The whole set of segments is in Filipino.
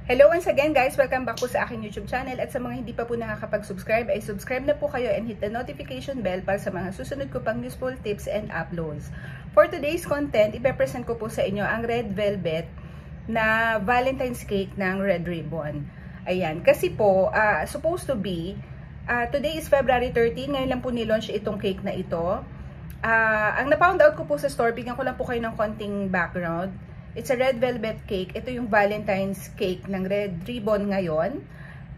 Hello once again guys, welcome back po sa aking YouTube channel at sa mga hindi pa po nakakapag-subscribe ay subscribe na po kayo and hit the notification bell para sa mga susunod ko pang useful tips and uploads. For today's content, ipe-present ko po sa inyo ang red velvet na Valentine's cake ng Red Ribbon. Ayan, kasi po, supposed to be, today is February 13, ngayon lang po nilaunch itong cake na ito. Ang na-found out ko po sa store, bigyan ko lang po kayo ng konting background. It's a red velvet cake. Ito yung Valentine's cake ng Red Ribbon ngayon.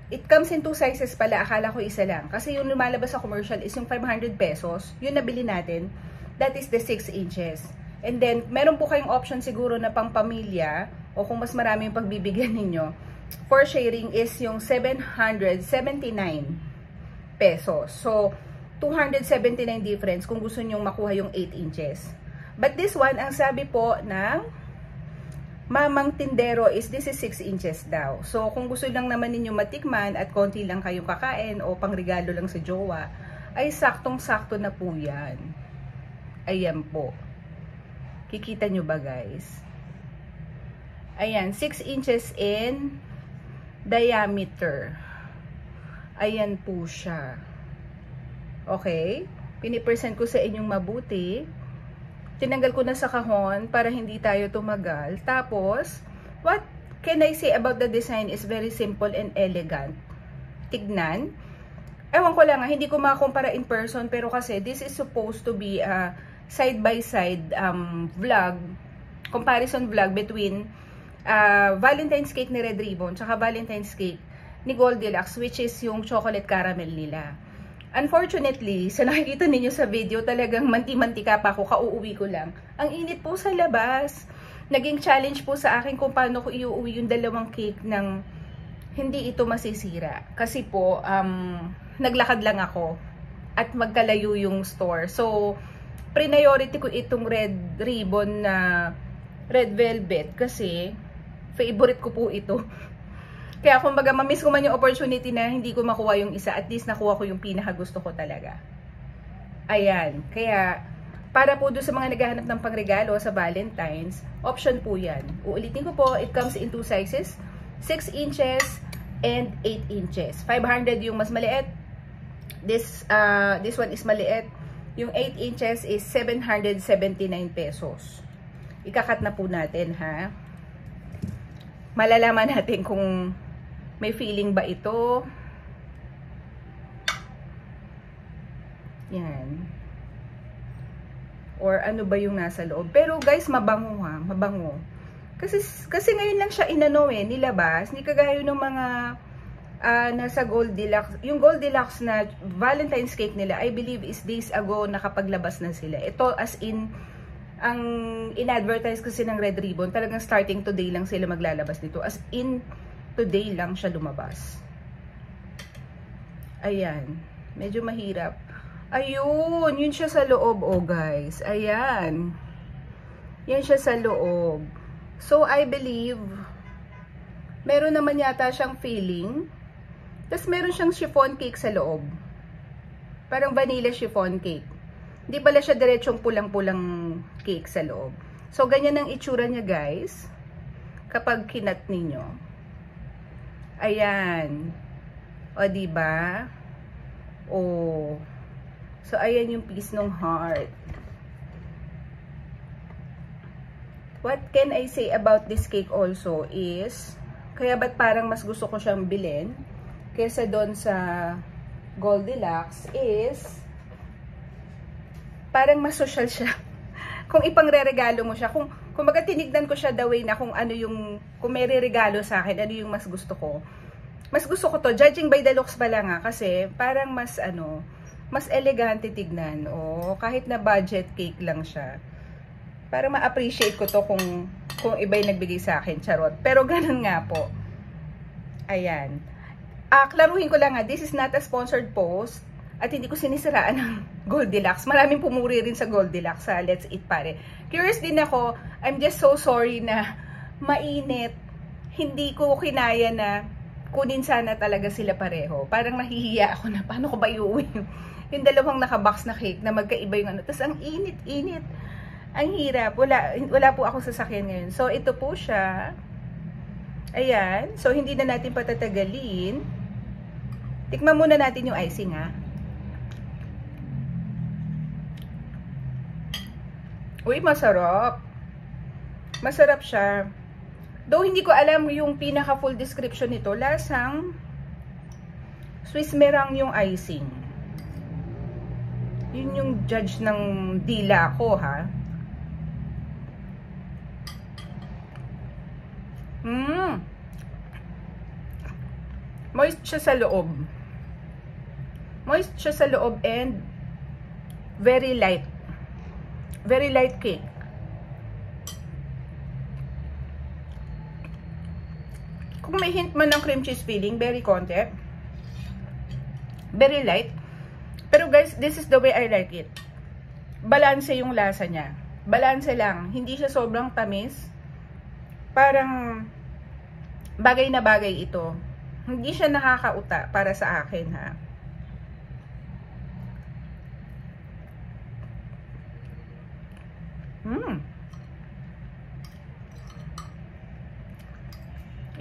It comes in 2 sizes pala. Akala ko isa lang. Kasi yung lumalabas sa commercial is yung 500 pesos. Yung nabili natin, that is the 6 inches. And then, meron po kayong option siguro na pang pamilya o kung mas marami yung pagbibigyan ninyo. For sharing is yung 779 pesos. So, 279 difference kung gusto nyong makuha yung 8 inches. But this one, ang sabi po ng Mamang Tindero is this is 6 inches daw. So, kung gusto lang naman ninyo matikman at konti lang kayong kakain o pangregalo lang sa jowa, ay saktong-sakto na po yan. Ayan po. Kikita nyo ba guys? Ayan, 6 inches in diameter. Ayan po siya. Okay? Pinipresent ko sa inyong mabuti. Tinanggal ko na sa kahon para hindi tayo tumagal. Tapos, what can I say about the design is very simple and elegant. Tignan. Ewan ko lang, hindi ko makakumpara in person, pero kasi this is supposed to be a side-by-side vlog, comparison vlog between Valentine's cake ni Red Ribbon tsaka Valentine's cake ni Goldilocks, which is yung chocolate caramel nila. Unfortunately, sa nakikita ninyo sa video, talagang manti-mantika pa ako, kauuwi ko lang. Ang init po sa labas. Naging challenge po sa akin kung paano ko iuuwi yung dalawang cake ng hindi ito masisira. Kasi po, naglakad lang ako at magkalayo yung store. So, priority ko itong Red Ribbon na Red Velvet kasi favorite ko po ito. Kaya kumbaga, mamiss ko man yung opportunity na hindi ko makuha yung isa, at least nakuha ko yung pinakagusto ko talaga. Ayan. Kaya, para po doon sa mga naghahanap ng pangregalo sa Valentine's, option po yan. Uulitin ko po, it comes in 2 sizes, 6 inches and 8 inches. 500 yung mas maliit. This one is maliit. Yung 8 inches is 779 pesos. Ikakat na po natin, ha? Malalaman natin kung may feeling ba ito. Yan. Or ano ba yung nasa loob. Pero guys, mabango ha. Mabango. Kasi ngayon lang siya nilabas. Hindi kagaya ng mga nasa Goldilocks. Yung Goldilocks na Valentine's cake nila, I believe is days ago nakapaglabas na sila. Ito as in, ang in-advertise kasi ng Red Ribbon, talagang starting today lang sila maglalabas dito. As in, today lang siya lumabas. Ayan. Medyo mahirap. Ayun, yun siya sa loob, oh guys. Ayan. Yan siya sa loob. So, I believe, meron naman yata siyang filling. Tapos, meron siyang chiffon cake sa loob. Parang vanilla chiffon cake. Hindi pala siya diretsong pulang-pulang cake sa loob. So, ganyan ang itsura niya, guys. Kapag kinat ninyo. Ayan. O, diba? O. So, ayan yung piece ng heart. What can I say about this cake also is, kaya ba't parang mas gusto ko siyang bilhin kaysa doon sa Goldilocks is, parang mas social siya. Kung ipangre-regalo mo siya, kung baga tinignan ko siya the way na kung ano yung, kung may re-regalo sa akin, ano yung mas gusto ko. Mas gusto ko to, judging by the looks pa lang kasi parang mas mas elegante tignan. O, kahit na budget cake lang siya. Para ma-appreciate ko to kung iba yung nagbigay sa akin, charot. Pero ganun nga po. Ayan. Klaruhin ko lang this is not a sponsored post. At hindi ko sinisiraan ng Goldilocks. Maraming pumuri rin sa Goldilocks sa Let's Eat Pare. Curious din ako. I'm just so sorry na mainit. Hindi ko kinaya na kunin sana talaga sila pareho. Parang nahihiya ako na paano ko ba iuwi yung dalawang nakabox na cake na magkaiba yung ano. Tapos ang init-init. Ang hirap. Wala po ako sasakyan ngayon. So ito po siya. Ayan. So, hindi na natin patatagalin. Tikman muna natin yung icing, ha. Uy, masarap. Masarap siya. Though hindi ko alam yung pinaka full description nito, lasang Swiss meringue yung icing. Yun yung judge ng dila ko, ha. Moist siya sa loob. Moist siya sa loob and very light. Very light cake. Kung may hint man ng cream cheese filling, very konti. Very light. Pero guys, this is the way I like it. Balanse yung lasa niya. Balanse lang. Hindi siya sobrang tamis. Parang bagay na bagay ito. Hindi siya nakakauta para sa akin, ha.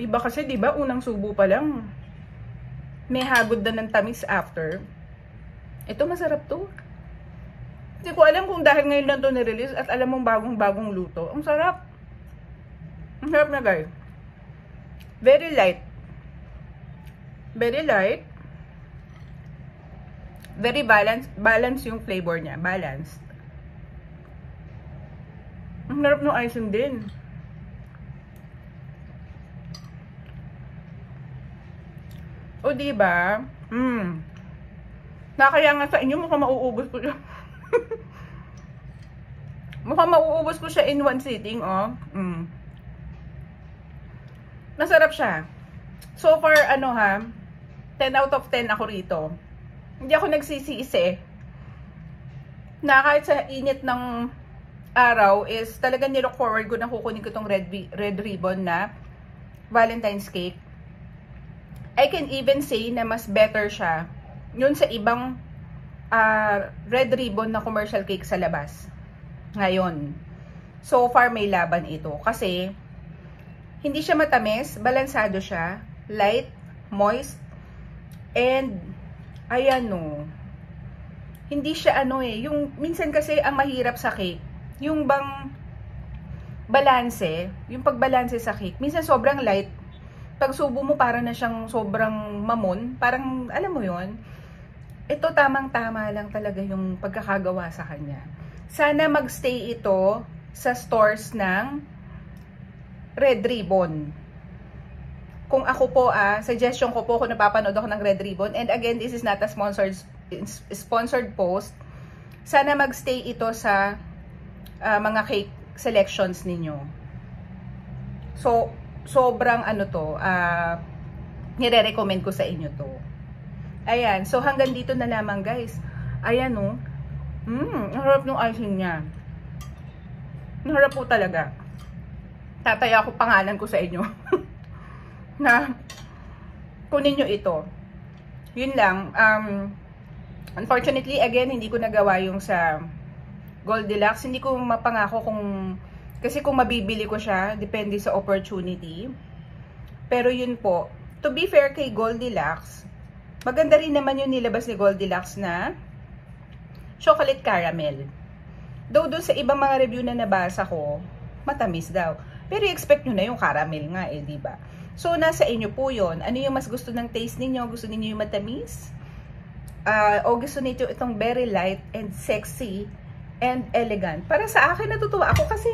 Iba kasi, 'di ba, unang subo pa lang may hagod na ng tamis after. Ito masarap 'to. Hindi ko alam kung dahil ngayon lang 'to ni-release at alam mong bagong-bagong luto. Ang sarap. Ang sarap na, guys. Very light. Very light. Very balanced yung flavor niya. Balanced. Ang sarap ng icing din. O, diba? Nakaya nga sa inyo, mukhang mauubos ko siya. Mukhang mauubos ko siya in one sitting, oh. Masarap siya. So far, ano, ha, 10 out of 10 ako rito. Hindi ako nagsisiisi na kahit sa init ng araw is talagang nilook forward ko na kukunin ko tong red ribbon na Valentine's cake. I can even say na mas better siya yun sa ibang red ribbon na commercial cake sa labas. Ngayon, so far may laban ito. Kasi, hindi siya matamis, balansado siya, light, moist, and, ayan no, hindi siya ano yung, minsan kasi ang mahirap sa cake, yung bang balanse, yung pagbalanse sa cake, minsan sobrang light, pag subo mo para na siyang sobrang mamon, parang alam mo yon. Ito tamang-tama lang talaga yung pagkakagawa sa kanya. Sana magstay ito sa stores ng Red Ribbon. Kung ako po suggestion ko po kung napapanood ako ng Red Ribbon, and again, this is not a sponsored post, sana magstay ito sa mga cake selections ninyo. So, sobrang ano to, nire-recommend ko sa inyo to. Ayan, so hanggang dito na lamang, guys. Ayan oh. Ang harap ng icing niya. Ang harap po talaga. Tataya ko pangalan ko sa inyo. Na kunin nyo ito. Yun lang. Unfortunately, again, hindi ko nagawa yung sa Gold Deluxe. Hindi ko mapangako kung, kasi kung mabibili ko siya, depende sa opportunity. Pero yun po, to be fair kay Gold Deluxe, maganda rin naman yung nilabas ni Gold Deluxe na chocolate caramel. Though doon sa ibang mga review na nabasa ko, matamis daw. Pero expect nyo na yung caramel nga diba? So, nasa inyo po yun. Ano yung mas gusto ng taste ninyo? Gusto ninyo yung matamis? O gusto ninyo itong very light and sexy and elegant? Para sa akin, natutuwa ako kasi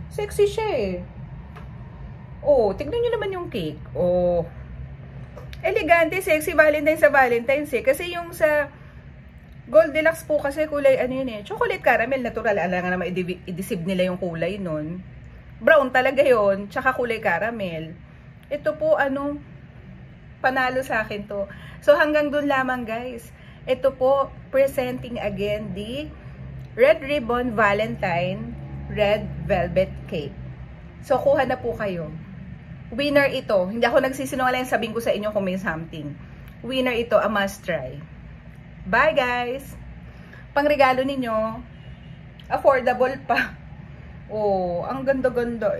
sexy siya Oh, tignan nyo naman yung cake. Oh, elegante, sexy, Valentine's sa Valentine's Kasi yung sa Gold Deluxe po kasi kulay ano yun chocolate caramel, natural. Alam nga naman i-deceive nila yung kulay nun. Brown talaga yun, tsaka kulay caramel. Ito po ano, panalo sa akin to. So hanggang dun lamang, guys. Ito po, presenting again the Red Ribbon Valentine Red Velvet Cake. So kuha na po kayo. Winner ito. Hindi ako nagsisinungaling, sabihin ko sa inyo kung may something. Winner ito, a must try. Bye, guys! Pangregalo ninyo, affordable pa. Oh, ang ganda-ganda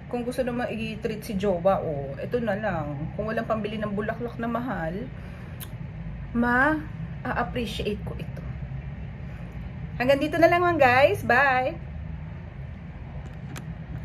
Kung gusto naman i-treat si jowa, oh, ito na lang. Kung walang pambili ng bulaklak na mahal, ma-appreciate ko ito. Hanggang dito na lang guys. Bye!